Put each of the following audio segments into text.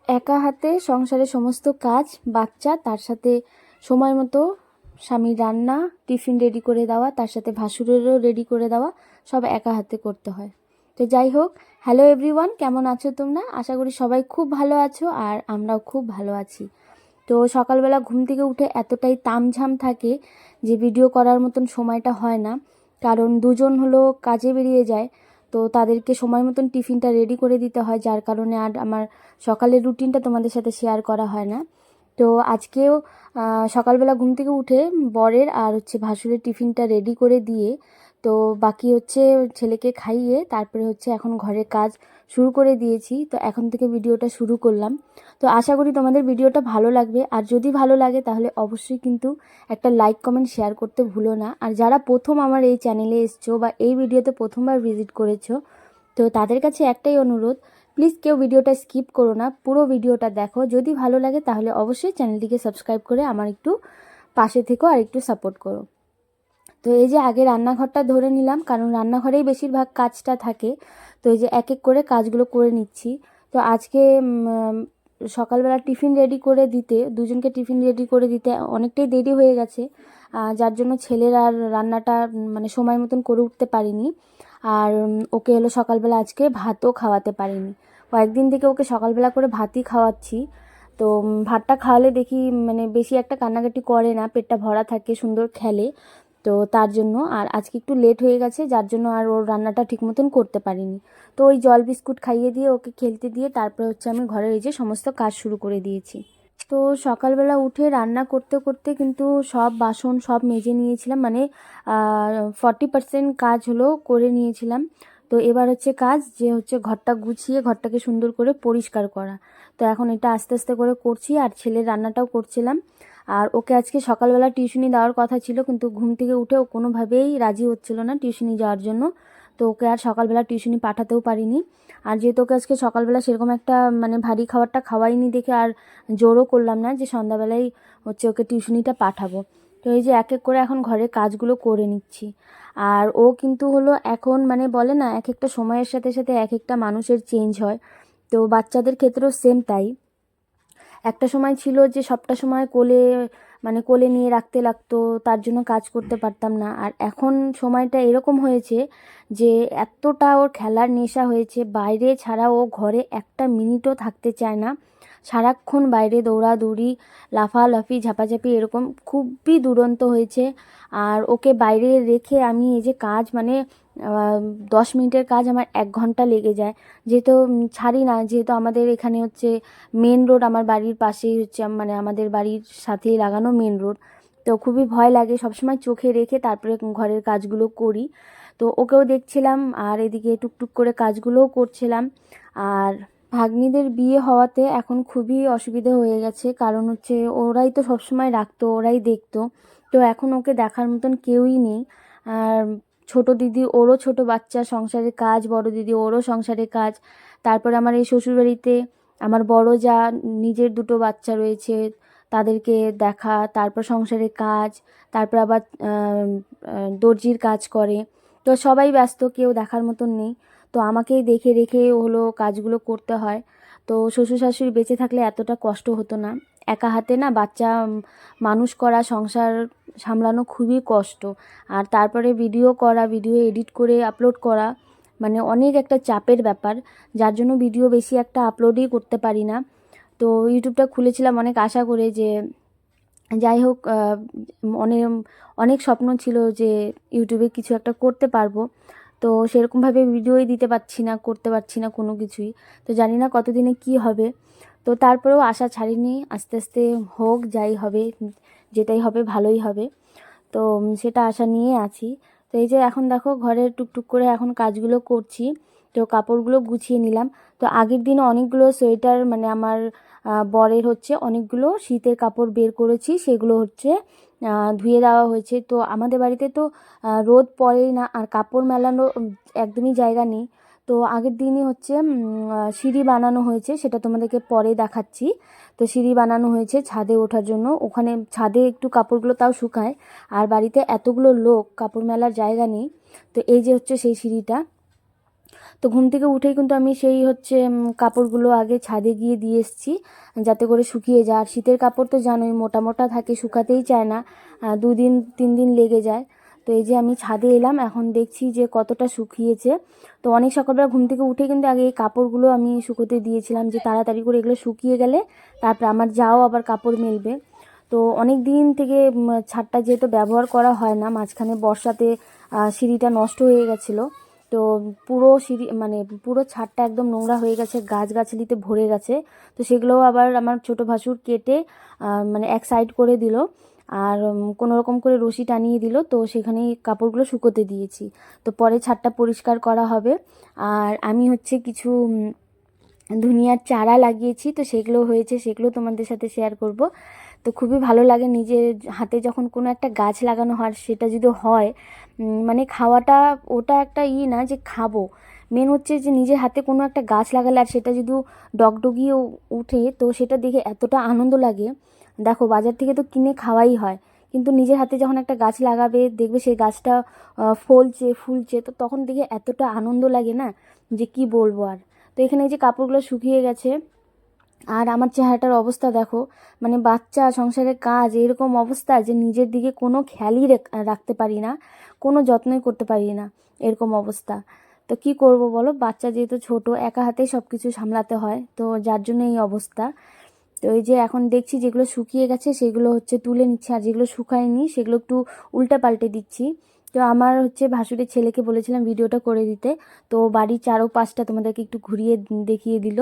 একা হাতে সংসারের সমস্ত কাজ, বাচ্চা, তার সাথে সময় মতো স্বামীর রান্না, টিফিন রেডি করে দেওয়া, তার সাথে ভাসুরেরও রেডি করে দেওয়া, সব একা হাতে করতে হয়। তো যাই হোক, হ্যালো এভরিওয়ান, কেমন আছো তোমরা? আশা করি সবাই খুব ভালো আছো আর আমরাও খুব ভালো আছি। তো সকালবেলা ঘুম থেকে উঠে এতটাই তামঝাম থাকে যে ভিডিও করার মতন সময়টা হয় না, কারণ দুজন হলো কাজে বেরিয়ে যায়, তো তাদেরকে সময় মতন টিফিনটা রেডি করে দিতে হয়, যার কারণে আর আমার সকালের রুটিনটা তোমাদের সাথে শেয়ার করা হয় না। তো আজকেও সকালবেলা ঘুম থেকে উঠে বরের আর ভাসুরের টিফিনটা রেডি করে দিয়ে, তো বাকি ছেলেকে খাইয়ে তারপরে এখন ঘরের কাজ শুরু করে দিয়েছি। তো এখন থেকে ভিডিওটা শুরু করলাম। তো আশা করি তোমাদের ভিডিওটা ভালো লাগবে, আর যদি ভালো লাগে তাহলে অবশ্যই কিন্তু একটা লাইক কমেন্ট শেয়ার করতে ভুলো না। আর যারা প্রথম আমার এই চ্যানেলে এসছো বা এই ভিডিওতে প্রথমবার ভিজিট করেছো, তো তাদের কাছে একটাই অনুরোধ, প্লিজ কেউ ভিডিওটা স্কিপ করো না, পুরো ভিডিওটা দেখো। যদি ভালো লাগে তাহলে অবশ্যই চ্যানেলটিকে সাবস্ক্রাইব করে আমার একটু পাশে থেকো আর একটু সাপোর্ট করো। তো এই যে আগে রান্নাঘরটা ধরে নিলাম, কারণ রান্নাঘরেই বেশিরভাগ কাজটা থাকে। তো এই যে এক এক করে কাজগুলো করে নিচ্ছি। তো আজকে সকালবেলা টিফিন রেডি করে দিতে, দুজনকে টিফিন রেডি করে দিতে অনেকটাই দেরি হয়ে গেছে, যার জন্য ছেলের আর রান্নাটা মানে সময় মতন করে উঠতে পারিনি। আর ওকে সকালবেলা আজকে ভাতও খাওয়াতে পারিনি। কয়েকদিন থেকে ওকে সকালবেলা করে ভাতই খাওয়াচ্ছি। তো ভাতটা খাওয়ালে দেখি মানে বেশি একটা কান্নাকাটি করে না, পেটটা ভরা থাকে, সুন্দর খেলে। তো তার জন্য আর আজকে একটু লেট হয়ে গেছে, যার জন্য আর ওর রান্নাটা ঠিক মতন করতে পারিনি। তো ওই জল বিস্কুট খাইয়ে দিয়ে ওকে খেলতে দিয়ে তারপরে আমি ঘরের এই যে সমস্ত কাজ শুরু করে দিয়েছি। তো সকালবেলা উঠে রান্না করতে করতে কিন্তু সব বাসন সব মেজে নিয়েছিলাম, মানে 40% কাজ করে নিয়েছিলাম। তো এবার কাজ যে ঘরটা গুছিয়ে ঘরটাকে সুন্দর করে পরিষ্কার করা। তো এখন এটা আস্তে আস্তে করে করছি, আর ছেলের রান্নাটাও করছিলাম। আর ওকে আজকে সকালবেলা টিউশনি দেওয়ার কথা ছিল, কিন্তু ঘুম থেকে উঠে ও কোনোভাবেই রাজি হচ্ছিল না টিউশনি যাওয়ার জন্য। তো ওকে আর সকালবেলা টিউশনি পাঠাতেও পারিনি। আর যেহেতু ওকে আজকে সকালবেলা সেরকম একটা মানে ভারী খাবারটা খাওয়াইনি দেখে আর জোরও করলাম না যে সন্ধ্যাবেলায় ওকে টিউশনিটা পাঠাবো। তো এই যে এক এক করে এখন ঘরের কাজগুলো করে নিচ্ছি। আর ও কিন্তু এখন মানে বলে না, এক একটা সময়ের সাথে সাথে এক একটা মানুষের চেঞ্জ হয়। তো বাচ্চাদের ক্ষেত্রেও সেম তাই। একটা সময় ছিল যে সবটা সময় কোলে নিয়ে রাখতে লাগতো, তার জন্য কাজ করতে পারতাম না। আর এখন সময়টা এরকম হয়েছে যে এতটা ওর খেলার নেশা হয়েছে, বাইরে ছাড়া ও ঘরে একটা মিনিটও থাকতে চায় না। সারাক্ষণ বাইরে দৌড়াদৌড়ি, লাফালাফি, ঝাপাঝাপি, এরকম খুবই দুরন্ত হয়েছে। আর ওকে বাইরে রেখে আমি এই যে কাজ মানে 10 মিনিটের কাজ আমার 1 ঘন্টা লেগে যায়। যেহেতু ছাড়ি না, যেহেতু আমাদের এখানে মেন রোড, আমার বাড়ির পাশেই মানে আমাদের বাড়ির সাথেই লাগানো মেন রোড। তো খুবই ভয় লাগে, সবসময় চোখে রেখে তারপরে ঘরের কাজগুলো করি। তো ওকেও দেখছিলাম আর এদিকে টুকটুক করে কাজগুলোও করছিলাম। আর ভাগ্নিদের বিয়ে হওয়াতে এখন খুবই অসুবিধা হয়ে গেছে, কারণ ওরাই তো সবসময় রাখতো, ওরাই দেখতো। তো এখন ওকে দেখার মতন কেউই নেই। আর ছোট দিদি, ওরও ছোট বাচ্চা, সংসারের কাজ, বড় দিদি, ওরও সংসারের কাজ। তারপরে আমার এই শ্বশুরবাড়িতে আমার বড় যা, নিজের 2টো বাচ্চা রয়েছে, তাদেরকে দেখা, তারপর সংসারের কাজ, তারপর আবার দর্জির কাজ করে। তো সবাই ব্যস্ত, কেউ দেখার মতন নেই। তো আমাকেই দেখে রেখে কাজগুলো করতে হয়। তো শ্বশুর শাশুড়ি বেঁচে থাকলে এতটা কষ্ট হতো না। একা হাতে না বাচ্চা মানুষ করা, সংসার সামলানো খুবই কষ্ট। আর তারপরে ভিডিও করা, ভিডিও এডিট করে আপলোড করা, মানে অনেক একটা চাপের ব্যাপার, যার জন্য ভিডিও বেশি একটা আপলোডই করতে পারি না। তো ইউটিউবটা খুলেছিলাম অনেক আশা করে যে যাই হোক, অনেক অনেক স্বপ্ন ছিল যে ইউটিউবে কিছু একটা করতে পারবো। তো সেরকমভাবে ভিডিওই দিতে পারছি না, করতে পারছি না কোনো কিছুই। তো জানি না কতদিনে কি হবে। তো তারপরেও আশা ছাড়িনি, আস্তে আস্তে হোক, যাই হবে, যেটাই হবে ভালোই হবে। তো সেটা আশা নিয়ে আছি। তো এই যে এখন দেখো ঘরের টুকটুক করে এখন কাজগুলো করছি। তো কাপড়গুলো গুছিয়ে নিলাম। তো আগের দিনে অনেকগুলো সোয়েটার, মানে আমার বরের অনেকগুলো শীতের কাপড় বের করেছি, সেগুলো ধুয়ে দেওয়া হয়েছে। তো আমাদের বাড়িতে তো রোদ পড়েই না, আর কাপড় মেলানো একদমই জায়গা নেই। তো আগের দিনই সিঁড়ি বানানো হয়েছে, সেটা তোমাদেরকে পরে দেখাচ্ছি। তো সিঁড়ি বানানো হয়েছে ছাদে ওঠার জন্য, ওখানে ছাদে একটু কাপড়গুলো তাও শুকায়। আর বাড়িতে এতগুলো লোক, কাপড় মেলার জায়গা নেই। তো এই যে সেই সিঁড়িটা। তো ঘুম থেকে উঠেই কিন্তু আমি সেই হচ্ছে কাপড়গুলো আগে ছাদে গিয়ে দিয়ে এসেছি, যাতে করে শুকিয়ে যায়। আর শীতের কাপড় তো জানোই মোটা মোটা থাকে, শুকাতেই চায় না, 2 দিন 3 দিন লেগে যায়। তো এই যে আমি ছাদে এলাম, এখন দেখছি যে কতটা শুকিয়েছে। তো অনেক সকালবেলা ঘুম থেকে উঠে কিন্তু আগে এই কাপড়গুলো আমি শুকোতে দিয়েছিলাম, যে তাড়াতাড়ি করে এগুলো শুকিয়ে গেলে তারপর আমার যাও আবার কাপড় মেলবে। তো অনেক দিন থেকে ছাদটা যেহেতু ব্যবহার করা হয় না, মাঝখানে বর্ষাতে সিঁড়িটা নষ্ট হয়ে গেছিলো। তো পুরো সিঁড়ি মানে পুরো ছাদটা একদম নোংরা হয়ে গেছে, গাছগাছালিতে ভরে গেছে। তো সেগুলোও আবার আমার ছোটো ভাসুর কেটে মানে এক সাইড করে দিল, আর কোনো রকম করে রশি টানিয়ে দিল। তো সেখানেই কাপড়গুলো শুকোতে দিয়েছি। তো পরে ছাদটা পরিষ্কার করা হবে। আর আমি হচ্ছে কিছু ধনিয়ার চারা লাগিয়েছি, তো সেগুলো হয়েছে, সেগুলো তোমাদের সাথে শেয়ার করব। তো খুবই ভালো লাগে নিজের হাতে যখন কোনো একটা গাছ লাগানো হয়, সেটা যদি হয় মানে খাওয়াটা ওটা একটা না যে খাবো, মেন হচ্ছে যে নিজের হাতে কোনো একটা গাছ লাগালে আর সেটা যদি ডগডগিয়ে উঠে, তো সেটা দেখে এতটা আনন্দ লাগে। দেখো বাজার থেকে তো কিনে খাওয়াই হয়, কিন্তু নিজের হাতে যখন একটা গাছ লাগাবে, দেখবে সেই গাছটা ফলছে ফুলছে, তো তখন দেখে এতটা আনন্দ লাগে না, যে কি বলবো আর। তো এখানে এই যে কাপড়গুলো শুকিয়ে গেছে, আর আমার চেহারাটার অবস্থা দেখো, মানে বাচ্চা সংসারের কাজ এরকম অবস্থা যে নিজের দিকে কোনো খেয়ালই রাখতে পারি না, কোনো যত্নই করতে পারি না, এরকম অবস্থা। তো কি করব বলো, বাচ্চা যেহেতু ছোট, একা হাতেই সব কিছু সামলাতে হয়, তো যার জন্য এই অবস্থা। তো এই যে এখন দেখছি যেগুলো শুকিয়ে গেছে সেগুলো হচ্ছে তুলে নিচ্ছি, আর যেগুলো শুকায়নি সেগুলো একটু উল্টে পাল্টে দিচ্ছি। তো আমার হচ্ছে ভাসুরের ছেলেকে বলেছিলাম ভিডিওটা করে দিতে, তো বাড়ির চারপাশটা তোমাদেরকে একটু ঘুরিয়ে দেখিয়ে দিল।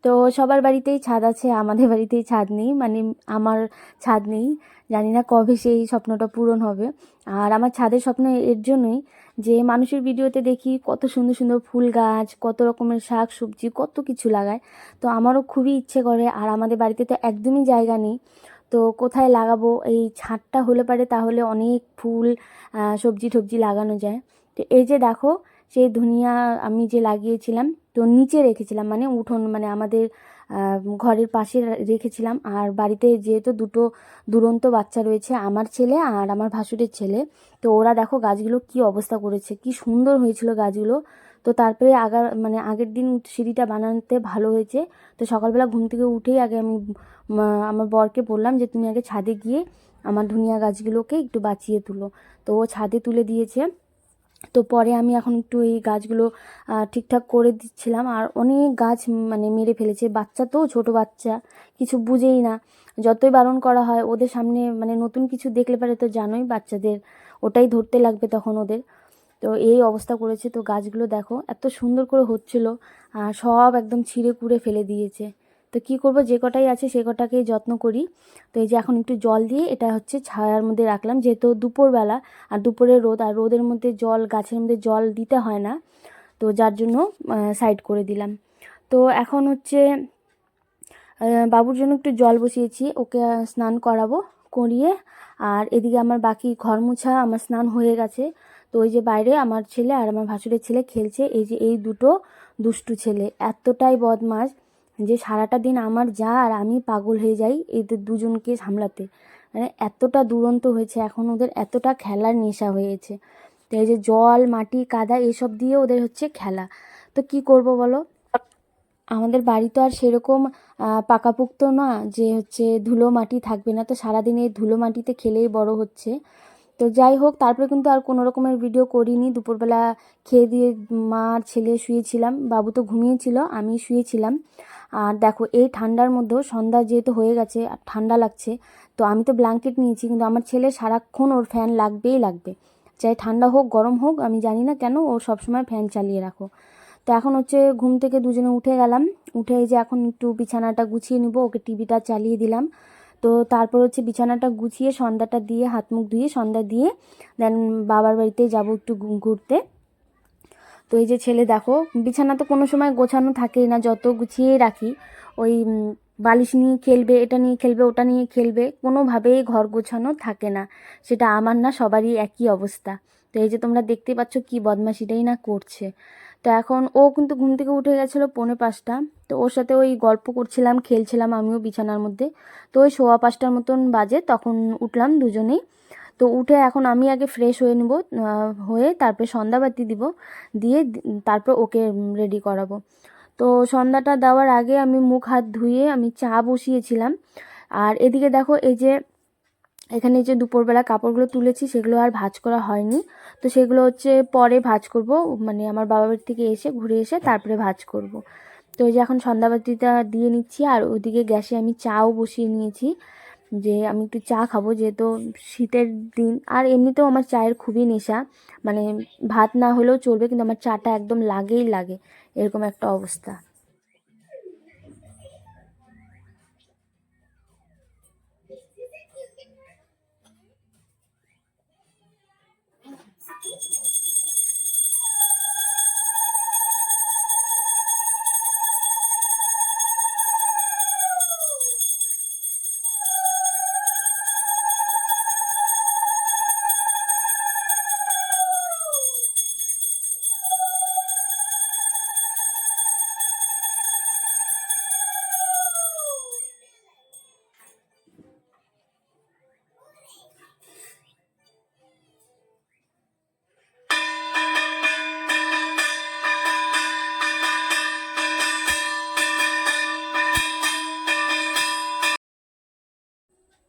তো সবার বাড়িতেই ছাদ আছে, আমাদের বাড়িতেই ছাদ নেই, মানে আমার ছাদ নেই। জানি না কবে সেই স্বপ্নটা পূরণ হবে। আর আমার ছাদের স্বপ্ন এর জন্যই যে মানুষের ভিডিওতে দেখি কত সুন্দর সুন্দর ফুল গাছ, কত রকমের শাক সবজি, কত কিছু লাগায়। তো আমারও খুবই ইচ্ছে করে, আর আমাদের বাড়িতে তো একদমই জায়গা নেই। তো কোথায় লাগাবো, এই ছাদটা হলে পারে তাহলে অনেক ফুল সবজি টবজি লাগানো যায়। তো এই যে দেখো, সেই ধনিয়া আমি যে লাগিয়েছিলাম, তো নিচে রেখেছিলাম, মানে উঠোন মানে আমাদের ঘরের পাশে রেখেছিলাম। আর বাড়িতে যেহেতু দুটো দুরন্ত বাচ্চা রয়েছে, আমার ছেলে আর আমার ভাসুরের ছেলে, তো ওরা দেখো গাছগুলো কি অবস্থা করেছে, কি সুন্দর হয়েছিল গাছগুলো। তো তারপরে আগের দিন সিঁড়িটা বানাতে ভালো হয়েছে। তো সকালবেলা ঘুম থেকে উঠেই আগে আমি আমার বরকে বললাম যে তুমি আগে ছাদে গিয়ে আমার ধনিয়া গাছগুলোকে একটু বাঁচিয়ে তুলো। তো ও ছাদে তুলে দিয়েছে। তো পরে আমি এখন একটু এই গাছগুলো ঠিকঠাক করে দিচ্ছিলাম। আর অনেক গাছ মানে মেরে ফেলেছে, বাচ্চা তো ছোট বাচ্চা, কিছু বুঝেই না। যতই বারণ করা হয় ওদের সামনে, মানে নতুন কিছু দেখলে পারে তো জানোই বাচ্চাদের ওটাই ধরতে লাগবে তখন ওদের। তো এই অবস্থা করেছে। তো গাছগুলো দেখো এত সুন্দর করে হচ্ছিল, আর সব একদম ছিঁড়ে কুড়ে ফেলে দিয়েছে। তো কি করব, যে কটাই আছে সে কটাকেই যত্ন করি। তো এই যে এখন একটু জল দিয়ে এটা হচ্ছে ছায়ার মধ্যে রাখলাম, যেহেতু দুপুরবেলা, আর দুপুরে রোদ, আর রোদের মধ্যে জল, গাছের মধ্যে জল দিতে হয় না, তো যার জন্য সাইড করে দিলাম। তো এখন হচ্ছে বাবুর জন্য একটু জল বসিয়েছি, ওকে স্নান করাবো, করিয়ে। আর এদিকে আমার বাকি ঘর মোছা, আমার স্নান হয়ে গেছে। তো ওই যে বাইরে আমার ছেলে আর আমার ভাসুরের ছেলে খেলছে, এই যে এই দুটো দুষ্টু ছেলে, এতটাই বদমাশ যে সারাটা দিন আমার যা আর আমি পাগল হয়ে যাই এদের দুজনকে সামলাতে। মানে এতটা দুরন্ত হয়েছে এখন, ওদের এতটা খেলার নেশা হয়েছে। তো এই যে জল মাটি কাদা এসব দিয়ে ওদের হচ্ছে খেলা। তো কি করব বলো, আমাদের বাড়ি তো আর সেরকম পাকাপোক্ত না যে হচ্ছে ধুলো মাটি থাকবে না, তো সারাদিন এই ধুলো মাটিতে খেলেই বড় হচ্ছে। তো যাই হোক, তারপরে কিন্তু আর কোনো রকমের ভিডিও করিনি। দুপুরবেলা খেয়ে দিয়ে মা আর ছেলে শুয়েছিলাম, বাবু তো ঘুমিয়েছিল, আমি শুয়েছিলাম। আর দেখো এই ঠান্ডার মধ্যেও সন্ধ্যা যেহেতু হয়ে গেছে আর ঠান্ডা লাগছে, তো আমি তো ব্ল্যাঙ্কেট নিয়েছি, কিন্তু আমার ছেলে সারাক্ষণ ওর ফ্যান লাগবেই লাগবে, চাই ঠান্ডা হোক গরম হোক, আমি জানি না কেন ও সবসময় ফ্যান চালিয়ে রাখো। তো এখন হচ্ছে ঘুম থেকে দুজনে উঠে গেলাম, উঠে এই যে এখন একটু বিছানাটা গুছিয়ে নিব, ওকে টিভিটা চালিয়ে দিলাম। তো তারপর হচ্ছে বিছানাটা গুছিয়ে সন্ধ্যাটা দিয়ে হাত মুখ ধুয়ে সন্ধ্যা দিয়ে দেন বাবার বাড়িতে যাব একটু ঘুরতে। তো এই যে ছেলে দেখো, বিছানা তো কোনো সময় গোছানো থাকেই না, যত গুছিয়েই রাখি ওই বালিশ নিয়ে খেলবে, এটা নিয়ে খেলবে, ওটা নিয়ে খেলবে, কোনোভাবেই ঘর গোছানো থাকে না। সেটা আমার না, সবারই একই অবস্থা। তো এই যে তোমরা দেখতে পাচ্ছ কি বদমাশিটাই না করছে। তো এখন ও কিন্তু ঘুম থেকে উঠে গেছিলো 4:45, তো ওর সাথে ওই গল্প করছিলাম, খেলছিলাম আমিও বিছানার মধ্যে। তো ওই 5:15 মতন বাজে, তখন উঠলাম দুজনেই। তো উঠে এখন আমি আগে ফ্রেশ হয়ে নেব, হয়ে তারপরে সন্ধ্যাবাতি দিব, দিয়ে তারপর ওকে রেডি করাবো। তো সন্ধ্যাটা দেওয়ার আগে আমি মুখ হাত ধুয়ে আমি চা বসিয়েছিলাম। আর এদিকে দেখো এই যে এখানে যে দুপুরবেলা কাপড়গুলো তুলেছি সেগুলো আর ভাঁজ করা হয়নি, তো সেগুলো হচ্ছে পরে ভাঁজ করব, মানে আমার বাবা বাড়ি থেকে এসে ঘুরে এসে তারপরে ভাঁজ করব। তো এই যে এখন সন্ধ্যাবাতিটা দিয়ে নিচ্ছি, আর ওইদিকে গ্যাসে আমি চাও বসিয়ে নিয়েছি, যে আমি একটু চা খাবো যেহেতু শীতের দিন। আর এমনিতেও আমার চায়ের খুবই নেশা, মানে ভাত না হলেও চলবে কিন্তু আমার চাটা একদম লাগেই লাগে, এরকম একটা অবস্থা।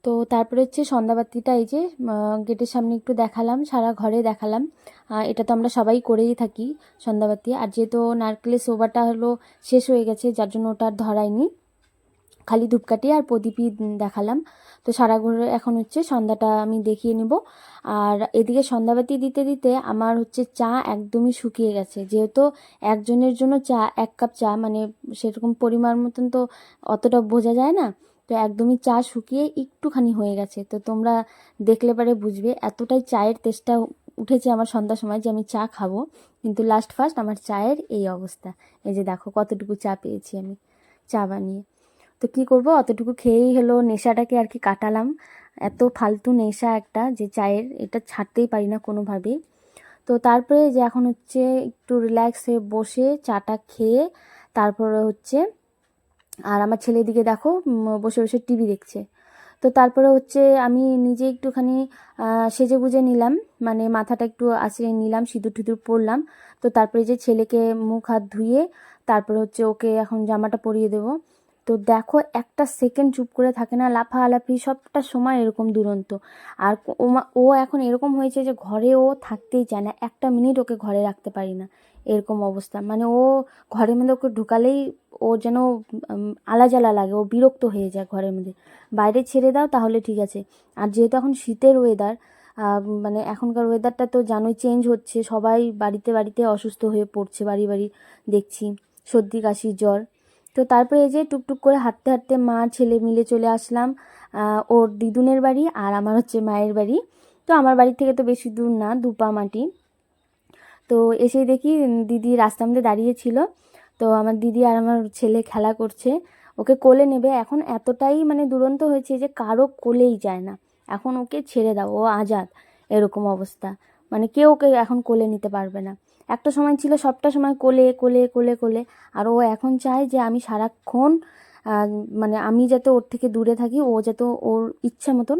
তো তারপরে হচ্ছে সন্ধ্যাবাতিটা এই যে গেটের সামনে একটু দেখালাম, সারা ঘরে দেখালাম। এটা তো আমরা সবাই করেই থাকি সন্ধ্যাবাতি। আর যেহেতু নারকেলের শোভাটা হলো শেষ হয়ে গেছে, যার জন্য ওটা আর ধরায়নি, খালি ধূপকাঠি আর প্রদীপই দেখালাম। তো সারা ঘরে এখন হচ্ছে সন্ধ্যাটা আমি দেখিয়ে নিব। আর এদিকে সন্ধ্যাবাতি দিতে দিতে আমার হচ্ছে চা একদমই শুকিয়ে গেছে, যেহেতু একজনের জন্য চা, 1 কাপ চা, মানে সেরকম পরিমাণ মতন তো অতটা বোঝা যায় না, তো একদমই চা শুকিয়ে একটুখানি হয়ে গেছে। তো তোমরা দেখলে পারে বুঝবে, এতটাই চায়ের তেষ্টা উঠেছে আমার সন্ধ্যার সময় যে আমি চা খাবো, কিন্তু লাস্ট ফার্স্ট আমার চায়ের এই অবস্থা। এই যে দেখো কতটুকু চা পেয়েছি আমি চা বানিয়ে। তো কি করব, অতটুকু খেয়েই হলো নেশাটাকে আর কি কাটালাম। এত ফালতু নেশা একটা, যে চায়ের, এটা ছাড়তেই পারি না কোনোভাবেই। তো তারপরে যে এখন হচ্ছে একটু রিল্যাক্স হয়ে বসে চাটা খেয়ে তারপরে হচ্ছে, আর আমার ছেলের দিকে দেখো বসে বসে টিভি দেখছে। তো তারপরে হচ্ছে আমি নিজে একটুখানি সেজে গুজে নিলাম, মানে মাথাটা একটু আঁচড়ে নিলাম, সিঁদুর টিঁদুর পরলাম। তো তারপরে যে ছেলেকে মুখ হাত ধুয়ে তারপরে হচ্ছে ওকে এখন জামাটা পরিয়ে দেবো। তো দেখো একটা সেকেন্ড চুপ করে থাকে না, লাফালাফি সবটা সময় এরকম দুরন্ত। আর ও এখন এরকম হয়েছে যে ঘরে ও থাকতেই চায় না, একটা মিনিট ওকে ঘরে রাখতে পারি না, এরকম অবস্থা। মানে ও ঘরের মধ্যে ওকে ঢুকালেই ও যেন আলাজালা লাগে, ও বিরক্ত হয়ে যায় ঘরের মধ্যে। বাইরে ছেড়ে দাও তাহলে ঠিক আছে। আর যেহেতু এখন শীতের ওয়েদার, মানে এখনকার ওয়েদারটা তো জানোই চেঞ্জ হচ্ছে, সবাই বাড়িতে বাড়িতে অসুস্থ হয়ে পড়ছে, বাড়ি বাড়ি দেখছি সর্দি কাশি জ্বর। তো তারপরে এই যে টুকটুক করে হাঁটতে হাঁটতে মা ছেলে মিলে চলে আসলাম ওর দিদুনের বাড়ি, আর আমার হচ্ছে মায়ের বাড়ি। তো আমার বাড়ি থেকে তো বেশি দূর না, 2 পা মাটি। তো এসেই দেখি দিদি রাস্তার মধ্যে দাঁড়িয়ে ছিল। তো আমার দিদি আর আমার ছেলে খেলা করছে, ওকে কোলে নেবে। এখন এতটাই মানে দুরন্ত হয়েছে যে কারো কোলেই যায় না, এখন ওকে ছেড়ে দাও, ও আজাদ, এরকম অবস্থা। মানে কেউ ওকে এখন কোলে নিতে পারবে না। একটা সময় ছিল সবটা সময় কোলে কোলে কোলে কোলে, আর ও এখন চায় যে আমি সারাক্ষণ মানে আমি যাতে ওর থেকে দূরে থাকি, ও যাতে ওর ইচ্ছা মতন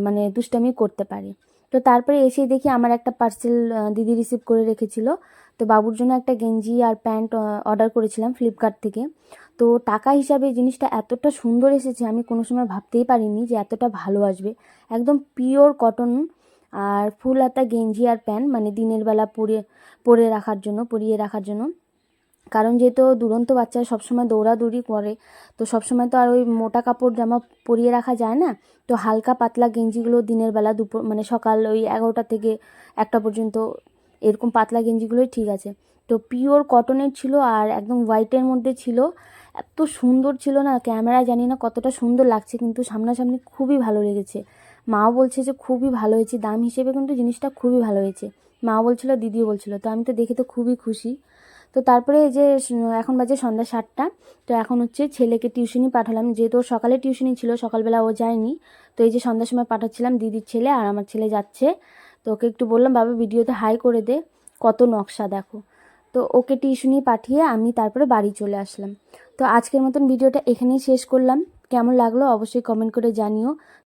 মানে দুষ্টামি করতে পারে। তো তারপরে এসে দেখি আমার একটা পার্সেল দিদি রিসিভ করে রেখেছিল। তো বাবুর জন্য একটা গেঞ্জি আর প্যান্ট অর্ডার করেছিলাম ফ্লিপকার্ট থেকে। তো টাকা হিসাবে জিনিসটা এতটা সুন্দর এসেছে, আমি কোনো সময় ভাবতেই পারিনি যে এতটা ভালো আসবে। একদম পিওর কটন, আর ফুল হাতা গেঞ্জি আর প্যান্ট, মানে দিনের বেলা পরিয়ে রাখার জন্য। কারণ যেহেতু দুরন্ত বাচ্চা সবসময় দৌড়াদৌড়ি করে, তো সবসময় তো আর ওই মোটা কাপড় জামা পরিয়ে রাখা যায় না। তো হালকা পাতলা গেঞ্জিগুলো দিনের বেলা দুপুর মানে সকাল ওই 11টা থেকে 1টা পর্যন্ত এরকম পাতলা গেঞ্জিগুলোই ঠিক আছে। তো পিওর কটনের ছিল আর একদম হোয়াইটের মধ্যে ছিল, এত সুন্দর ছিল না, ক্যামেরায় জানি না কতটা সুন্দর লাগছে, কিন্তু সামনাসামনি খুবই ভালো লেগেছে। মাও বলছে যে খুবই ভালো হয়েছে, দাম হিসেবে কিন্তু জিনিসটা খুবই ভালো হয়েছে। মাও বলছিল, দিদিও বলছিল, তো আমি তো দেখে তো খুবই খুশি। তো তারপরে এই যে এখন বাজে সন্ধ্যা 7টা। তো এখন হচ্ছে ছেলেকে টিউশনি পাঠালাম, যেহেতু ওর সকালে টিউশনি ছিল, সকালবেলা ও যায়নি। তো এই যে সন্ধ্যার সময় পাঠাচ্ছিলাম, দিদির ছেলে আর আমার ছেলে যাচ্ছে। তো ওকে একটু বললাম বাবা ভিডিওতে হাই করে দে, কত নকশা দেখো। তো ওকে টিউশনি পাঠিয়ে আমি তারপরে বাড়ি চলে আসলাম। তো আজকের মতন ভিডিওটা এখানেই শেষ করলাম। কেমন লাগলো অবশ্যই কমেন্ট করে জানিও।